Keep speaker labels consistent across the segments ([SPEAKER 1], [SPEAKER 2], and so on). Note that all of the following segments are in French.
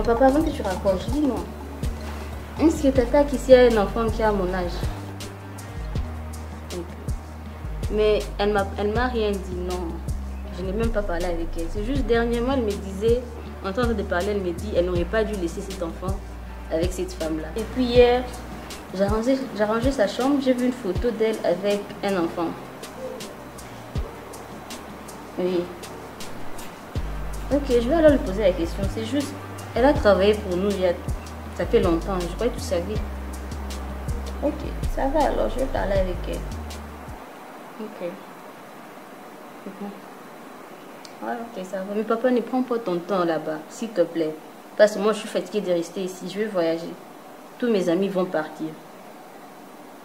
[SPEAKER 1] Mon papa, avant que tu raccroches, je dis non. Est-ce que t'attaques ici à un enfant qui a mon âge? Mais elle m'a rien dit, non. Je n'ai même pas parlé avec elle. C'est juste dernièrement, elle me disait, en train de parler, elle me dit, elle n'aurait pas dû laisser cet enfant avec cette femme-là. Et puis hier, j'ai rangé sa chambre, j'ai vu une photo d'elle avec un enfant. Oui. Ok, je vais alors lui poser la question. C'est juste, elle a travaillé pour nous ça fait longtemps, je crois que tu savais. Ok, ça va alors, je vais parler avec elle. Ok. Ouais, ok, ça va. Mais papa, ne prends pas ton temps là-bas, s'il te plaît. Parce que moi, je suis fatiguée de rester ici. Je vais voyager. Tous mes amis vont partir.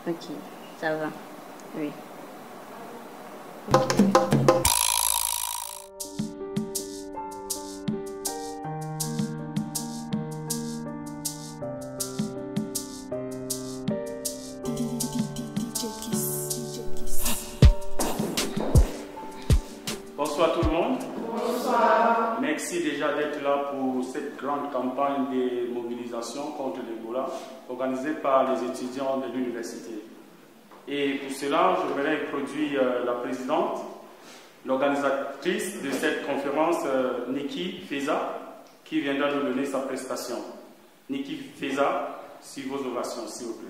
[SPEAKER 1] Ok, ça va. Oui. Okay.
[SPEAKER 2] Bonsoir tout le monde. Bonsoir. Merci déjà d'être là pour cette grande campagne de mobilisation contre l'Ebola organisée par les étudiants de l'université. Et pour cela, je voudrais introduire la présidente, l'organisatrice de cette conférence, Niki Feza, qui viendra nous donner sa prestation. Niki Feza, sur vos ovations, s'il vous plaît.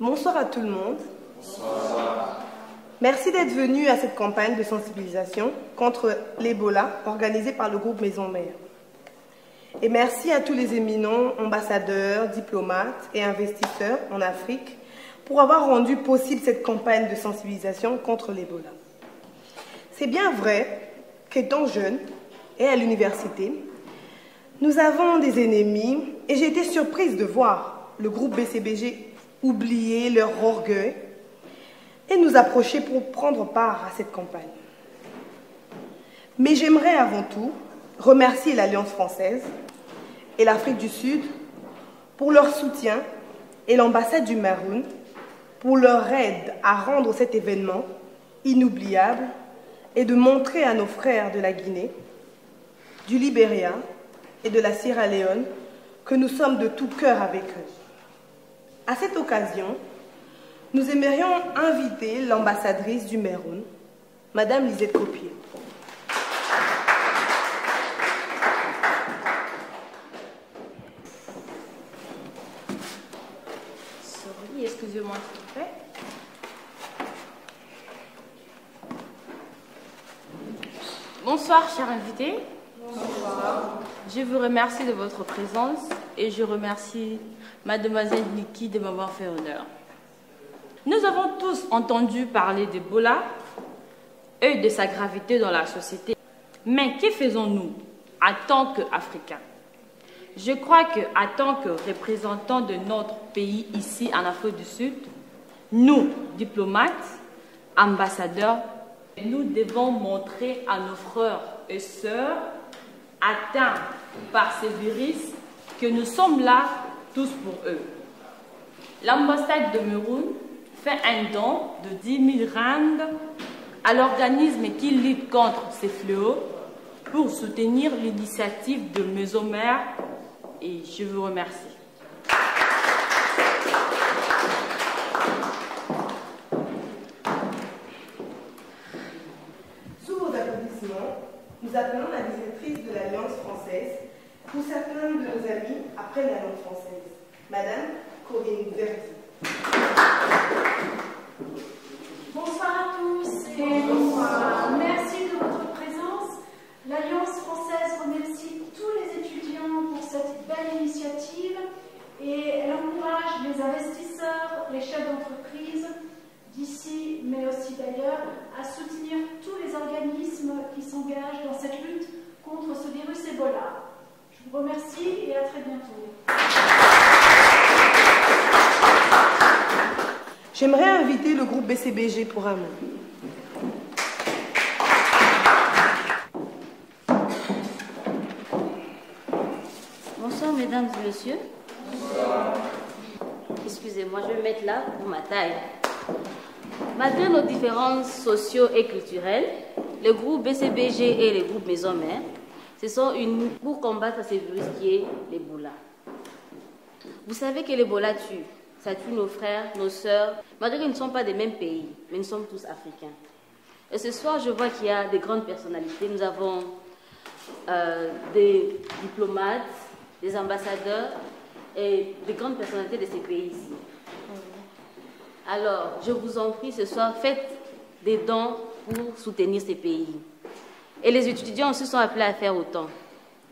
[SPEAKER 3] Bonsoir à tout le monde.
[SPEAKER 2] Bonsoir.
[SPEAKER 3] Merci d'être venu à cette campagne de sensibilisation contre l'Ebola organisée par le groupe Maison Mère. Et merci à tous les éminents ambassadeurs, diplomates et investisseurs en Afrique pour avoir rendu possible cette campagne de sensibilisation contre l'Ebola. C'est bien vrai qu'étant jeune et à l'université, nous avons des ennemis et j'ai été surprise de voir le groupe BCBG oublier leur orgueil et nous approcher pour prendre part à cette campagne. Mais j'aimerais avant tout remercier l'Alliance française et l'Afrique du Sud pour leur soutien et l'ambassade du Maroc pour leur aide à rendre cet événement inoubliable et de montrer à nos frères de la Guinée, du Libéria et de la Sierra Leone que nous sommes de tout cœur avec eux. À cette occasion, nous aimerions inviter l'ambassadrice du Meroun, Madame Lisette Copier.
[SPEAKER 1] Sorry, excusez-moi s'il vous plaît.
[SPEAKER 4] Bonsoir, chers invités. Bonsoir. Je vous remercie de votre présence et je remercie Mademoiselle Niki de m'avoir fait honneur. Nous avons tous entendu parler d'Ebola et de sa gravité dans la société. Mais que faisons-nous en tant qu'Africains? Je crois qu'en tant que représentants de notre pays ici en Afrique du Sud, nous, diplomates, ambassadeurs, nous devons montrer à nos frères et sœurs atteints par ce virus que nous sommes là tous pour eux. L'ambassade de Meroun fait un don de 10 000 rands à l'organisme qui lutte contre ces fléaux pour soutenir l'initiative de Maison Mère et je vous remercie.
[SPEAKER 3] Sous vos applaudissements, nous appelons la directrice de l'Alliance française pour certains de nos amis après la langue française, Madame Corinne Verdi.
[SPEAKER 5] Bonsoir à tous et bonsoir. Merci de votre présence. L'Alliance française remercie tous les étudiants pour cette belle initiative et elle encourage les investisseurs, les chefs d'entreprise d'ici, mais aussi d'ailleurs, à soutenir tous les organismes qui s'engagent dans cette lutte contre ce virus Ebola. Je vous remercie et à très bientôt.
[SPEAKER 3] J'aimerais inviter le groupe BCBG pour un mot.
[SPEAKER 1] Bonsoir mesdames et messieurs. Bonsoir. Excusez-moi, je vais me mettre là pour ma taille. Malgré nos différences socio et culturelles, le groupe BCBG et le groupe Maison Mère se sont unis pour combattre ce virus qui est l'Ebola. Vous savez que l'Ebola tue. Ça tue nos frères, nos sœurs, malgré qu'ils ne sont pas des mêmes pays, mais nous sommes tous africains. Et ce soir, je vois qu'il y a des grandes personnalités. Nous avons des diplomates, des ambassadeurs et des grandes personnalités de ces pays ici. Alors, je vous en prie, ce soir, faites des dons pour soutenir ces pays. Et les étudiants aussi sont appelés à faire autant.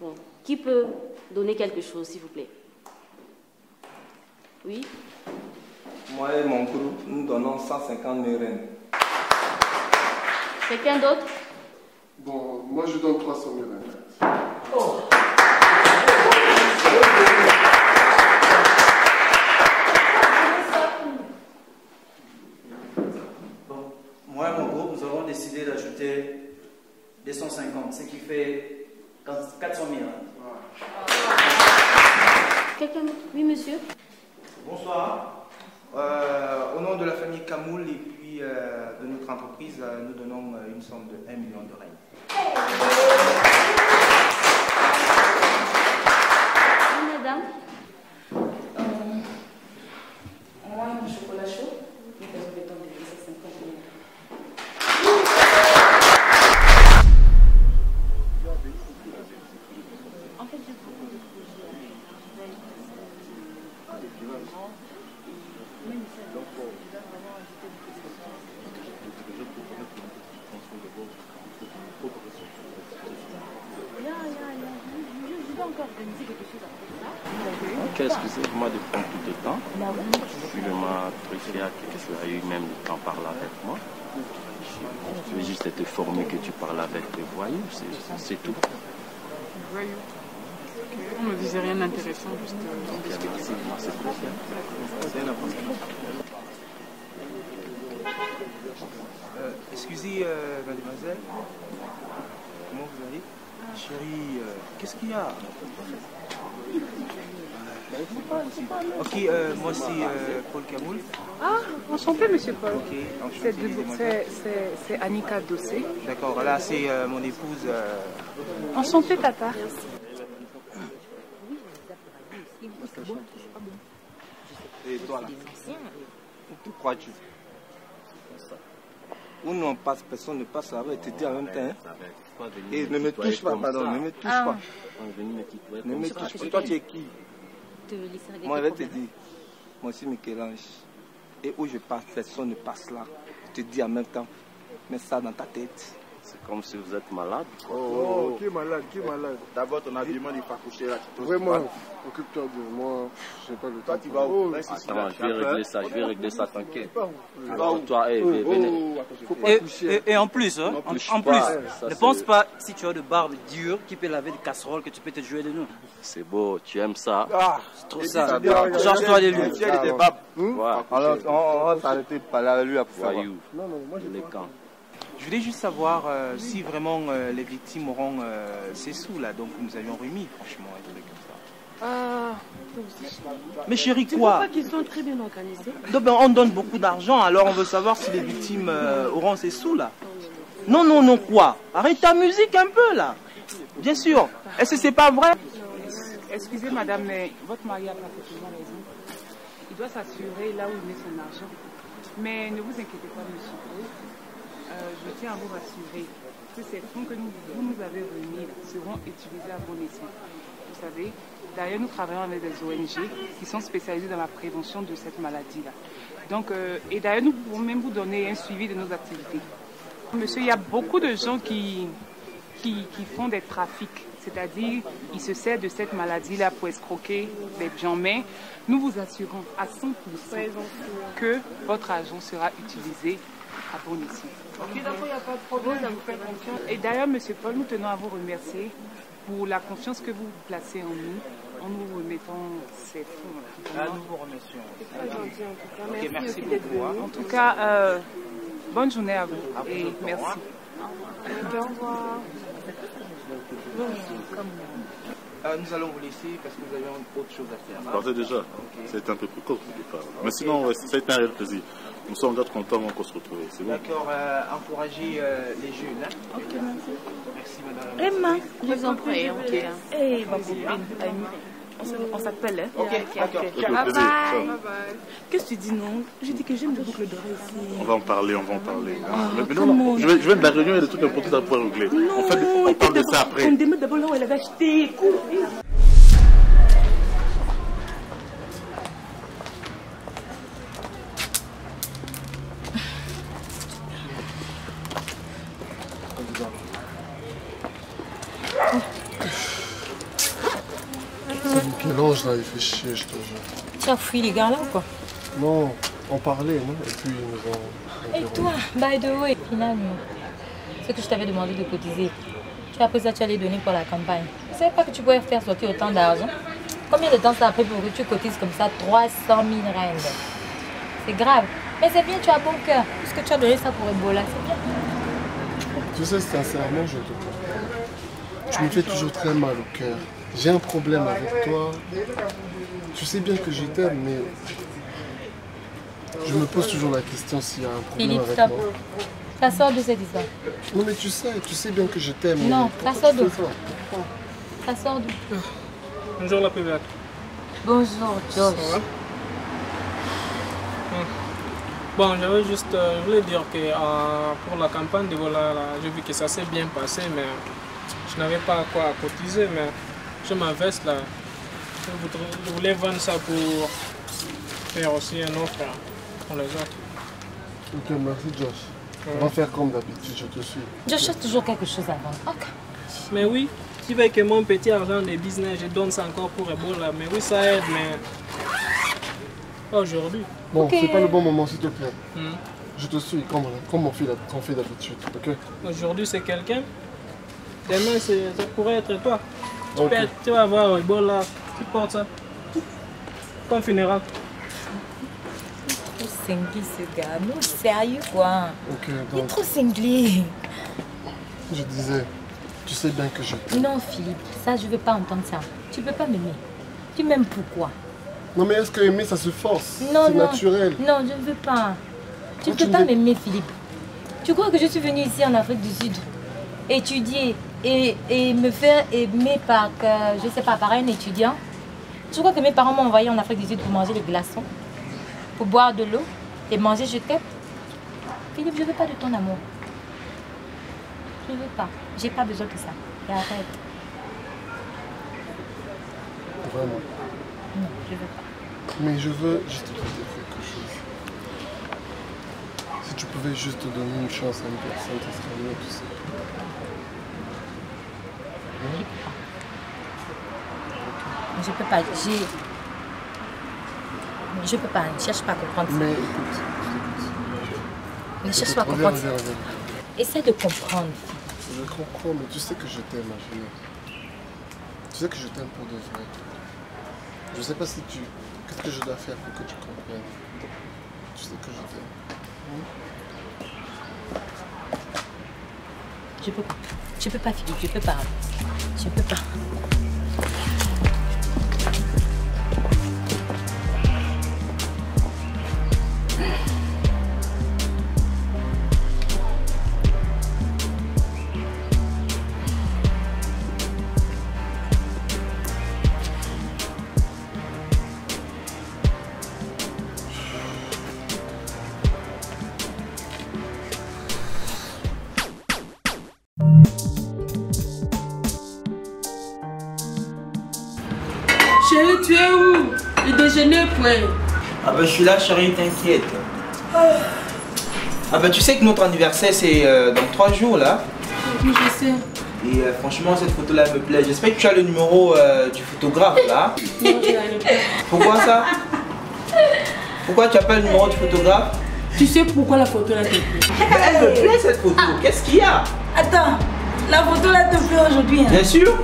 [SPEAKER 1] Bon. Qui peut donner quelque chose, s'il vous plaît? Oui?
[SPEAKER 6] Moi et mon groupe, nous donnons 150 000 rennes.
[SPEAKER 1] Quelqu'un d'autre?
[SPEAKER 7] Bon, moi je donne 300 000 rennes. Oh.
[SPEAKER 8] Bon, moi et mon groupe, nous avons décidé d'ajouter 250, ce qui fait 400 000.
[SPEAKER 1] Quelqu'un d'autre? Oui, monsieur?
[SPEAKER 9] Bonsoir. Au nom de la famille Kamoul et puis de notre entreprise, nous donnons une somme de 1 million de rennes.
[SPEAKER 1] Oui, madame.
[SPEAKER 10] Moi, un chocolat chaud, nous faisons le temps de 250 000.
[SPEAKER 4] En fait, je propose de
[SPEAKER 11] Ok, excusez-moi de prendre tout le temps. Excusez-moi, Tricia, que tu as eu même le temps de parler avec moi. Je veux juste te former que tu parles avec les voyous, c'est tout.
[SPEAKER 12] Voyous. On ne disait rien d'intéressant, juste discuter.
[SPEAKER 11] Merci, c'est Tricia.
[SPEAKER 9] Excusez, mademoiselle, comment vous allez? Chérie, qu'est-ce qu'il y a? Ok, moi c'est Paul Kamoul.
[SPEAKER 12] Ah, enchanté, monsieur Paul.
[SPEAKER 9] Ok, enchanté.
[SPEAKER 12] C'est Annika Dossé.
[SPEAKER 9] D'accord, là c'est mon épouse.
[SPEAKER 12] Enchanté, Tata.
[SPEAKER 6] Et toi là, où crois-tu? Où non passe, personne ne passe avec, te dit en même temps. Et ne me touche pas, pardon, ne me touche pas. Ne me touche pas. Toi tu es qui? Moi je vais te dire, moi c'est Michel-Ange. Et où je passe, personne ne passe là. Je te dis en même temps, mets ça dans ta tête.
[SPEAKER 11] C'est comme si vous êtes malade.
[SPEAKER 7] Oh, qui est malade, qui est malade?
[SPEAKER 13] D'abord ton habillement n'est pas couché là.
[SPEAKER 7] Vraiment, occupe-toi de moi, je n'ai pas le temps.
[SPEAKER 13] Toi tu vas où?
[SPEAKER 11] Attends, je vais régler ça, t'inquiète. Alors toi, venez.
[SPEAKER 8] Et en plus, ne pense pas si tu as de barbe dure qui peut laver des casseroles que tu peux te jouer de nous.
[SPEAKER 11] C'est beau, tu aimes ça?
[SPEAKER 6] Ah,
[SPEAKER 8] c'est trop ça. Change-toi de lui.
[SPEAKER 6] Tu as des barbes. Alors on va s'arrêter de parler avec lui après.
[SPEAKER 11] Voyou, les camps.
[SPEAKER 9] Je voulais juste savoir si vraiment les victimes auront ces sous là, donc nous avions remis, franchement, un truc comme ça. Mais chérie, quoi?
[SPEAKER 10] Tu vois pas qu'ils sont très bien organisés?
[SPEAKER 9] Donc, ben, on donne beaucoup d'argent, alors on veut savoir si les victimes auront ces sous là. Non, non, non, quoi? Arrête ta musique un peu là. Bien sûr. Est-ce que c'est pas vrai?
[SPEAKER 12] Excusez madame, mais votre mari a parfaitement raison. Il doit s'assurer là où il met son argent. Mais ne vous inquiétez pas, monsieur. Je tiens à vous rassurer que ces fonds que vous nous avez remis seront utilisés à bon escient. Vous savez, d'ailleurs, nous travaillons avec des ONG qui sont spécialisées dans la prévention de cette maladie-là. Donc, et d'ailleurs, nous pouvons même vous donner un suivi de nos activités. Monsieur, il y a beaucoup de gens qui font des trafics, c'est-à-dire ils se servent de cette maladie-là pour escroquer les gens. Mais nous vous assurons à 100% que votre argent sera utilisé à bon escient. Ok, d'accord, il n'y a pas de problème, je vous fais confiance. Et d'ailleurs, monsieur Paul, nous tenons à vous remercier pour la confiance que vous placez en nous, en nous remettant ces fonds.
[SPEAKER 9] Nous vous remercions.
[SPEAKER 10] C'est très gentil en tout cas.
[SPEAKER 9] Okay,
[SPEAKER 10] merci d'être venu.
[SPEAKER 12] En tout cas, bonne journée à vous et merci.
[SPEAKER 10] Au revoir.
[SPEAKER 9] Nous allons vous laisser parce que vous avez autre chose à faire.
[SPEAKER 14] Vous partez déjà? Okay. C'est un peu plus court au départ. Mais sinon, ouais, ça a été un réel plaisir. Nous sommes garde contents qu'on se retrouve. C'est bon.
[SPEAKER 9] D'accord, encouragez les jeunes. Hein? Okay. Merci madame.
[SPEAKER 4] Emma, je vous en prie. Hey, ma copine. On s'appelle, hein?
[SPEAKER 9] Ok, d'accord.
[SPEAKER 4] Bye bye. Qu'est-ce que tu dis, non? Je dis que j'aime les boucles d'oreilles ici.
[SPEAKER 14] On va en parler. Mais non, je vais de la réunion et de trucs importants à pouvoir régler. On parle de ça après.
[SPEAKER 4] On me demande d'abord là où elle avait acheté. Cours.
[SPEAKER 7] Quel ange là, il fait chier, je te jure.
[SPEAKER 15] Tu as fui les gars là ou quoi?
[SPEAKER 7] Non, on parlait, non? Et puis ils nous ont...
[SPEAKER 15] Et toi, by the way, finalement, ce que je t'avais demandé de cotiser, tu as pris ça, tu allais donner pour la campagne. Tu sais pas que tu pouvais faire sortir autant d'argent? Combien de temps ça a pris pour que tu cotises comme ça 300 000 rand? C'est grave. Mais c'est bien, tu as bon cœur. Puisque tu as donné ça pour Ebola, c'est bien.
[SPEAKER 7] Tu sais, sincèrement, je te comprends. Tu me fais toujours très mal au cœur. J'ai un problème avec toi. Tu sais bien que je t'aime, mais je me pose toujours la question s'il y a un problème
[SPEAKER 15] Philippe,
[SPEAKER 7] avec
[SPEAKER 15] stop.
[SPEAKER 7] moi.
[SPEAKER 15] Ça sort de cette histoire.
[SPEAKER 7] Non, mais tu sais bien que je t'aime.
[SPEAKER 15] Non, ça sort d'où? Ça sort d'où?
[SPEAKER 16] Bonjour la pébette.
[SPEAKER 15] Bonjour, Josh.
[SPEAKER 16] Bon, j'avais juste, je voulais dire que pour la campagne de Ebola, j'ai vu que ça s'est bien passé, mais je n'avais pas quoi cotiser, mais j'ai ma veste là. Je voulais vendre ça pour faire aussi un offre pour les autres.
[SPEAKER 7] Ok, merci Josh. On va faire comme d'habitude, je te suis.
[SPEAKER 15] Josh a toujours quelque chose à vendre. Ok.
[SPEAKER 16] Mais oui, tu veux que mon petit argent de business, je donne ça encore pour Ebola. Mais oui, ça aide, mais pas aujourd'hui.
[SPEAKER 7] Bon, okay. C'est pas le bon moment, s'il te plaît. Je te suis, comme on fait d'habitude, ok?
[SPEAKER 16] Aujourd'hui, c'est quelqu'un. Demain, ça pourrait être toi.
[SPEAKER 7] Okay.
[SPEAKER 16] Tu vas avoir Ebola, tu portes ça. Comme funéraire.
[SPEAKER 15] Trop cinglé ce gars, non, sérieux quoi.
[SPEAKER 7] Ok, donc...
[SPEAKER 15] Il est trop cinglé.
[SPEAKER 7] Je disais, tu sais bien que je t'aime.
[SPEAKER 15] Non Philippe, ça je veux pas entendre ça. Tu peux pas m'aimer. Tu m'aimes pourquoi?
[SPEAKER 7] Non mais est-ce que aimer ça se force?
[SPEAKER 15] Non,
[SPEAKER 7] c'est naturel.
[SPEAKER 15] Non, je ne veux pas. Tu ne peux pas m'aimer Philippe. Tu crois que je suis venue ici en Afrique du Sud étudier et me faire aimer par, je sais pas, par un étudiant? Tu crois que mes parents m'ont envoyé en Afrique du Sud pour manger des glaçons, pour boire de l'eau et manger je t'aime? Philippe, je ne veux pas de ton amour. Je ne veux pas. J'ai pas besoin de ça. Et arrête.
[SPEAKER 7] Vraiment?
[SPEAKER 15] Non, je veux pas.
[SPEAKER 7] Mais je veux juste te dire quelque chose. Si tu pouvais juste te donner une chance à une personne, ça serait mieux, tu sais.
[SPEAKER 15] Je peux pas. Je peux pas. Ne cherche pas à comprendre ça.
[SPEAKER 7] Mais écoute.
[SPEAKER 15] Ne cherche pas à comprendre ça. Essaie de comprendre.
[SPEAKER 7] Je comprends, mais tu sais que je t'aime, ma fille. Tu sais que je t'aime pour de vrai. Je sais pas si tu... Qu'est-ce que je dois faire pour que tu comprennes? Tu sais que je t'aime.
[SPEAKER 15] Je peux pas, Philippe, je peux pas. Je peux pas.
[SPEAKER 17] Chérie, tu es où? Le déjeuner est prêt.
[SPEAKER 8] Ah ben je suis là chérie, t'inquiète. Ah ben tu sais que notre anniversaire c'est dans 3 jours là.
[SPEAKER 17] Oui, je sais.
[SPEAKER 8] Et franchement cette photo là me plaît. J'espère que tu as le numéro du photographe là.
[SPEAKER 17] Non, je n'ai pas.
[SPEAKER 8] Pourquoi ça? Pourquoi tu n'as pas le numéro du photographe?
[SPEAKER 17] Tu sais pourquoi la photo là te plaît?
[SPEAKER 8] Elle me plaît cette photo, qu'est-ce qu'il y a?
[SPEAKER 18] Attends, la photo là te plaît aujourd'hui hein?
[SPEAKER 8] Bien sûr.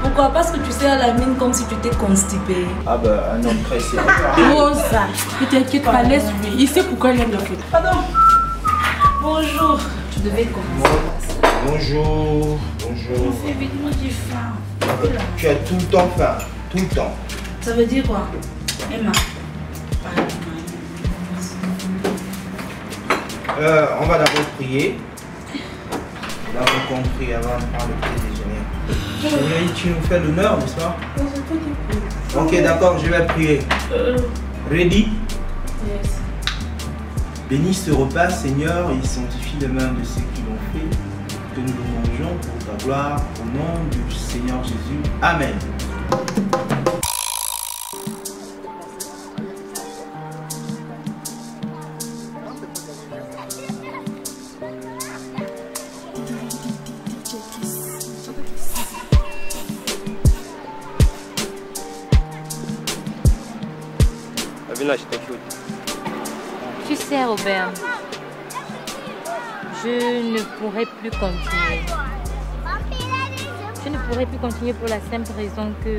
[SPEAKER 18] Pourquoi? Parce que tu sais à la mine comme si tu étais constipé.
[SPEAKER 8] Ah bah un homme pressé.
[SPEAKER 17] Oh ça, ne t'inquiète pas, laisse-lui. Il sait pourquoi il aime la photo.
[SPEAKER 18] Pardon. Bonjour. Tu devais commencer.
[SPEAKER 8] Bonjour. Bonjour.
[SPEAKER 18] Fais vite, moi j'ai faim.
[SPEAKER 8] Tu as tout le temps faim, tout le temps.
[SPEAKER 18] Ça veut dire quoi? Emma.
[SPEAKER 8] On va d'abord prier. D'abord qu'on prie avant de prendre le petit déjeuner. Chérie, tu nous fais l'honneur, n'est-ce pas? Ok, d'accord, je vais prier. Ready?
[SPEAKER 18] Yes.
[SPEAKER 8] Bénis ce repas, Seigneur, et sanctifie les mains de ceux qui l'ont fait. Que nous le mangeons pour ta gloire, au nom du Seigneur Jésus. Amen.
[SPEAKER 15] Tu sais, Robert, je ne pourrais plus continuer. Je ne pourrais plus continuer pour la simple raison que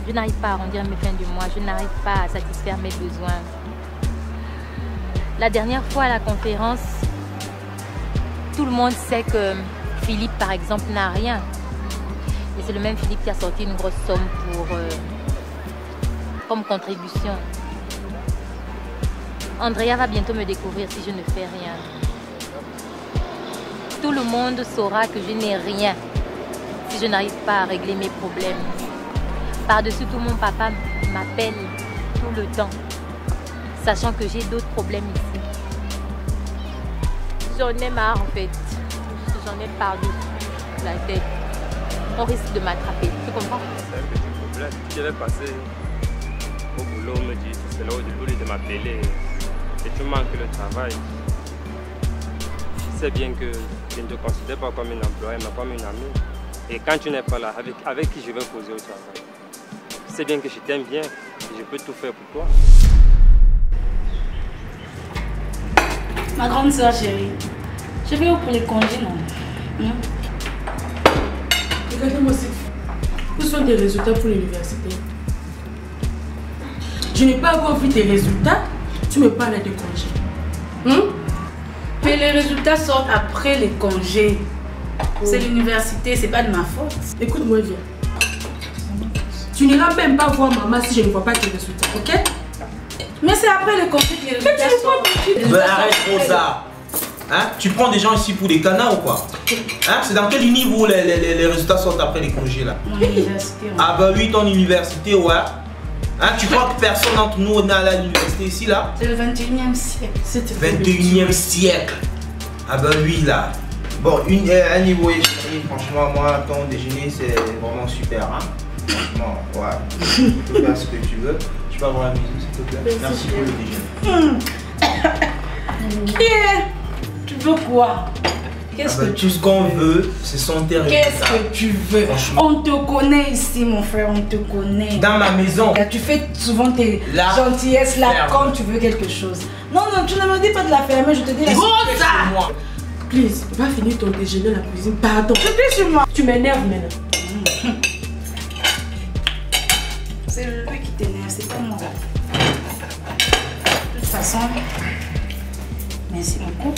[SPEAKER 15] je n'arrive pas à arrondir mes fins du mois, je n'arrive pas à satisfaire mes besoins. La dernière fois à la conférence, tout le monde sait que Philippe, par exemple, n'a rien. Et c'est le même Philippe qui a sorti une grosse somme pour... comme contribution. Andrea va bientôt me découvrir si je ne fais rien. Tout le monde saura que je n'ai rien si je n'arrive pas à régler mes problèmes. Par-dessus tout, mon papa m'appelle tout le temps, sachant que j'ai d'autres problèmes ici. J'en ai marre en fait. J'en ai par-dessus la tête. On risque de m'attraper. Tu comprends?
[SPEAKER 19] C'est un petit problème. Je vais passer au boulot, on me dit c'est là au début de m'appeler et tu manques le travail. Tu sais bien que je ne te considère pas comme une employée, mais comme une amie. Et quand tu n'es pas là, avec qui je vais poser au travail? Tu sais bien que je t'aime bien et je peux tout faire pour toi.
[SPEAKER 18] Ma grande soeur chérie, je vais où pour les congés, non?
[SPEAKER 17] Regardez-moi cette fille. Où sont tes résultats pour l'université? Je n'ai pas encore vu tes résultats, tu me parles de congés.
[SPEAKER 18] Mais les résultats sortent après les congés. C'est l'université, c'est pas de ma faute.
[SPEAKER 17] Écoute-moi bien. Tu n'iras même pas voir maman si je ne vois pas tes résultats, ok?
[SPEAKER 18] Mais c'est après les congés que les résultats sortent.
[SPEAKER 8] Arrête trop ça. Hein? Tu prends des gens ici pour des canards ou quoi? Hein? C'est dans quel niveau les résultats sortent après les congés là?
[SPEAKER 18] Mon université.
[SPEAKER 8] Ah bah oui, ton université, ouais. Hein, tu crois que personne d'entre nous n'est à l'université ici là?
[SPEAKER 18] C'est le 21e siècle.
[SPEAKER 8] 21e siècle. Ah bah oui là. Bon, un niveau chérie, franchement, moi, ton déjeuner c'est vraiment super. Hein? Franchement, ouais. Tu peux faire ce que tu veux. Tu peux avoir la musique s'il te plaît. Merci pour le déjeuner.
[SPEAKER 18] Tu veux quoi? Qu'est-ce que
[SPEAKER 8] tout ce qu'on veut, ce sont tes résultats.
[SPEAKER 18] Qu'est-ce que tu veux? On te connaît ici, mon frère, on te connaît.
[SPEAKER 8] Dans ma maison.
[SPEAKER 18] Là, tu fais souvent tes gentillesses là quand tu veux quelque chose. Non, non, tu ne me dis pas de la fermer, je te dis la
[SPEAKER 17] Rosa! Please, va finir ton déjeuner à la cuisine. Pardon.
[SPEAKER 18] Je suis sur moi.
[SPEAKER 17] Tu m'énerves maintenant.
[SPEAKER 18] C'est lui qui t'énerve, c'est pas moi. De toute façon, merci beaucoup.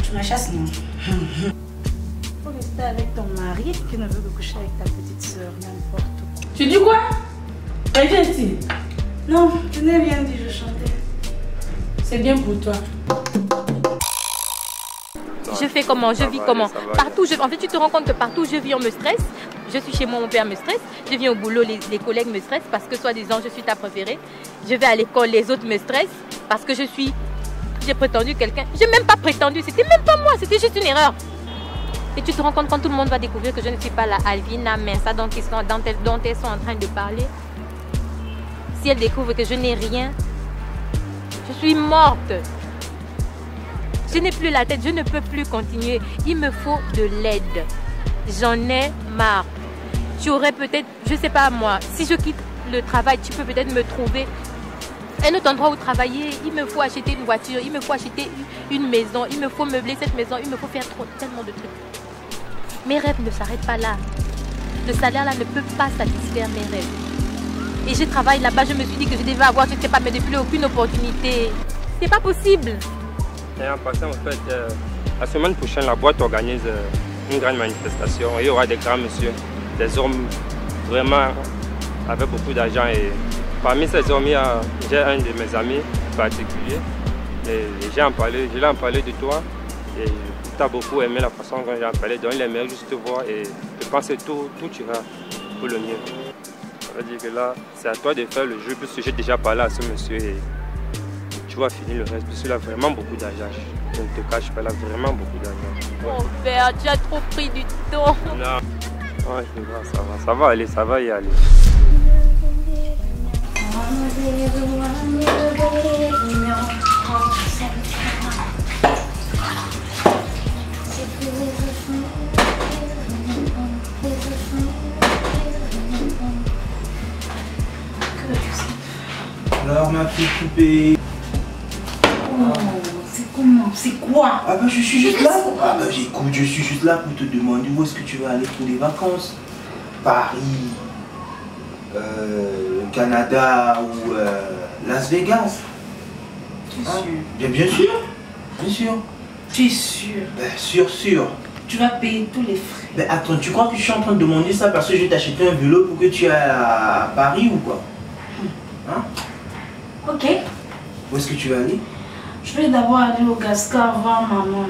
[SPEAKER 18] Tu me chasses, non? Faut rester avec ton mari qui ne veut que coucher avec ta petite soeur, n'importe quoi.
[SPEAKER 17] Tu dis quoi? Viens ici.
[SPEAKER 18] Non, je n'ai rien dit, je chantais.
[SPEAKER 17] C'est bien pour toi.
[SPEAKER 15] Je fais comment? Je vis comment? Partout, en fait, tu te rends compte que partout où je vis, on me stresse. Je suis chez moi, mon père me stresse. Je viens au boulot, les collègues me stressent parce que soi-disant, je suis ta préférée. Je vais à l'école, les autres me stressent parce que j'ai prétendu quelqu'un. J'ai même pas prétendu, c'était même pas moi, c'était juste une erreur. Et tu te rends compte quand tout le monde va découvrir que je ne suis pas la Alvina Mensa dont elles sont en train de parler. Si elles découvrent que je n'ai rien, je suis morte. Je n'ai plus la tête, je ne peux plus continuer. Il me faut de l'aide. J'en ai marre. Tu aurais peut-être, je sais pas moi, si je quitte le travail, tu peux peut-être me trouver un autre endroit où travailler. Il me faut acheter une voiture, il me faut acheter une maison, il me faut meubler cette maison, il me faut faire tellement de trucs. Mes rêves ne s'arrêtent pas là. Ce salaire-là ne peut pas satisfaire mes rêves. Et je travaille là-bas, je me suis dit que je devais avoir, je ne sais pas, mais depuis aucune opportunité. C'est pas possible.
[SPEAKER 19] Et en passant, en fait, la semaine prochaine, la boîte organise une grande manifestation. Il y aura des grands messieurs, des hommes vraiment avec beaucoup d'argent. Et parmi ces hommes, j'ai un de mes amis particulier. Et je lui ai en parlé de toi. Et tu as beaucoup aimé la façon dont j'ai en parlé. Donc il aimerait juste te voir et je pense que tout ira pour le mieux. Ça veut dire que là, c'est à toi de faire le jeu, puisque j'ai déjà parlé à ce monsieur et tu vas finir le reste, parce qu'il a vraiment beaucoup d'argent. Je ne te cache pas, il a vraiment beaucoup d'argent.
[SPEAKER 15] Mon père, tu as trop pris du temps.
[SPEAKER 19] Non. Ouais, ça va aller, ça va y aller.
[SPEAKER 8] Alors ma petite poupée.
[SPEAKER 18] Oh, c'est comment? C'est quoi?
[SPEAKER 8] Ah bah je suis juste là. Ah bah écoute, je suis juste là pour te demander où est-ce que tu vas aller pour les vacances. Paris, Canada ou Las Vegas.
[SPEAKER 18] Tu es sûr?
[SPEAKER 8] Bien sûr. Bien sûr.
[SPEAKER 18] Tu es sûr?
[SPEAKER 8] Ben sûr.
[SPEAKER 18] Tu vas payer tous les frais.
[SPEAKER 8] Ben attends, tu crois que je suis en train de demander ça parce que je vais t'acheter un vélo pour que tu ailles à Paris ou quoi? Hein?
[SPEAKER 18] Ok.
[SPEAKER 8] Où est-ce que tu vas aller?
[SPEAKER 18] Je vais d'abord aller au Gascar voir maman.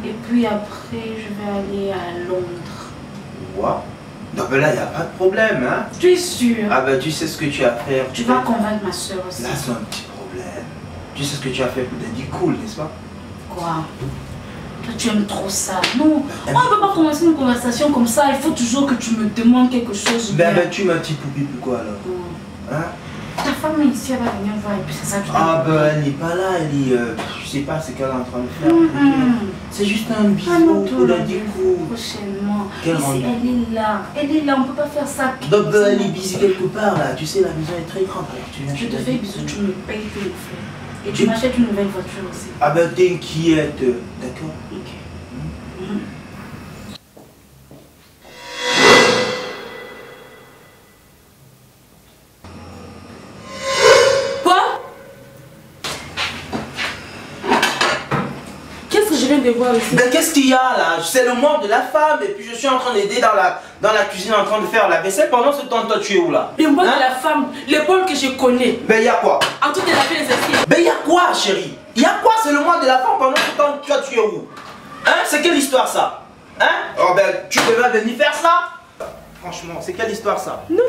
[SPEAKER 18] Et puis après, je vais aller à Londres.
[SPEAKER 8] Quoi? Non ben là, il n'y a pas de problème, hein?
[SPEAKER 18] Tu es sûr?
[SPEAKER 8] Ah ben tu sais ce que tu as à faire.
[SPEAKER 18] Tu vas convaincre ma soeur aussi.
[SPEAKER 8] Là, c'est un petit problème. Tu sais ce que tu as fait pour Daddy Cool, n'est-ce pas?
[SPEAKER 18] Quoi? Toi, tu aimes trop ça. Non, on ne peut pas commencer une conversation comme ça. Il faut toujours que tu me demandes quelque chose.
[SPEAKER 8] Ben tu ma petite poupée, pourquoi alors? Hein?
[SPEAKER 18] Ta femme est ici, elle va venir voir et puis c'est ça que tu
[SPEAKER 8] Ah ben elle n'est pas là, elle est... je sais pas ce qu'elle est en train de faire. C'est juste un bisou pour Daddy Cool.
[SPEAKER 18] Prochainement.
[SPEAKER 8] Quel
[SPEAKER 18] Ici,
[SPEAKER 8] rendez-vous?
[SPEAKER 18] elle est là, on ne peut pas faire ça.
[SPEAKER 8] Donc elle est busy quelque part là, tu sais la maison est très grande.
[SPEAKER 18] Je te fais bisous, tu me payes tous les frais. Et tu m'achètes une nouvelle voiture aussi.
[SPEAKER 8] Ah ben t'inquiète, d'accord?
[SPEAKER 18] Ok.
[SPEAKER 8] Ben qu'est-ce qu'il y a là? C'est le mois de la femme et puis je suis en train d'aider dans la cuisine en train de faire la vaisselle. Pendant ce temps, toi tu es où là?
[SPEAKER 17] Le mois de la femme, l'épaule que je connais.
[SPEAKER 8] Ben y'a quoi?
[SPEAKER 17] En tout cas, laver les assiettes.
[SPEAKER 8] Ben y'a quoi chérie? Y'a quoi? C'est le mois de la femme. Pendant ce temps, toi tu es où? Hein? C'est quelle histoire ça? Hein? Oh ben tu devais venir faire ça? Franchement, c'est quelle histoire ça?
[SPEAKER 17] Non.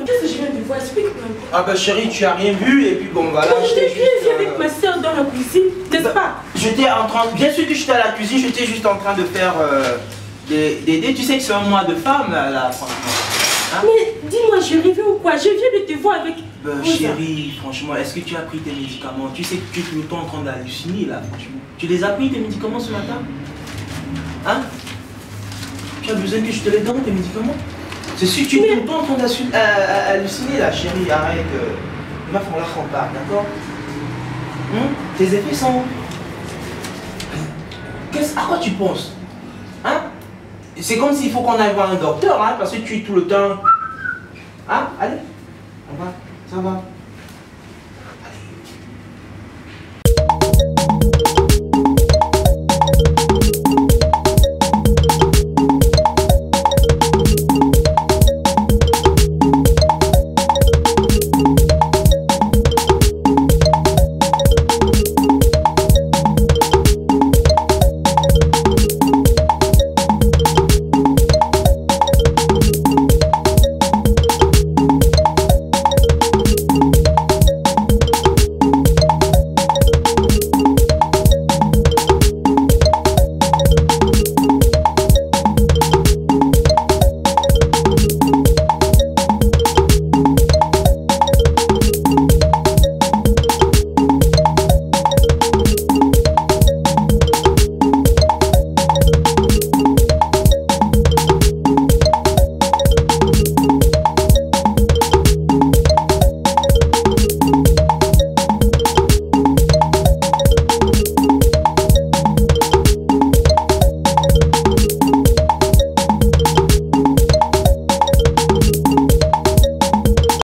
[SPEAKER 17] Qu'est-ce que je viens de voir? Explique-moi.
[SPEAKER 8] Ah ben chérie, tu as rien vu et puis bon voilà.
[SPEAKER 17] Je t'ai vu avec ma soeur dans la cuisine, n'est-ce pas?
[SPEAKER 8] J'étais en train, bien sûr que j'étais à la cuisine, j'étais juste en train de faire d'aider. Tu sais que c'est un mois de femme là, franchement. Hein?
[SPEAKER 17] Mais dis-moi, j'ai rêvé ou quoi? Je viens de te voir avec...
[SPEAKER 8] Ben chérie, franchement, est-ce que tu as pris tes médicaments? Tu sais que tu es tout le temps en train d'halluciner là, franchement. Tu les as pris tes médicaments ce matin? Hein? Tu as besoin que je te les donne tes médicaments? C'est sûr que tu es tout le temps en train d'halluciner là, chérie, arrête. Il va falloir qu'on parle, d'accord? Tes effets sont... À quoi tu penses? Hein? C'est comme s'il faut qu'on aille voir un docteur, hein, parce que tu es tout le temps... Hein? Allez, on va, ça va.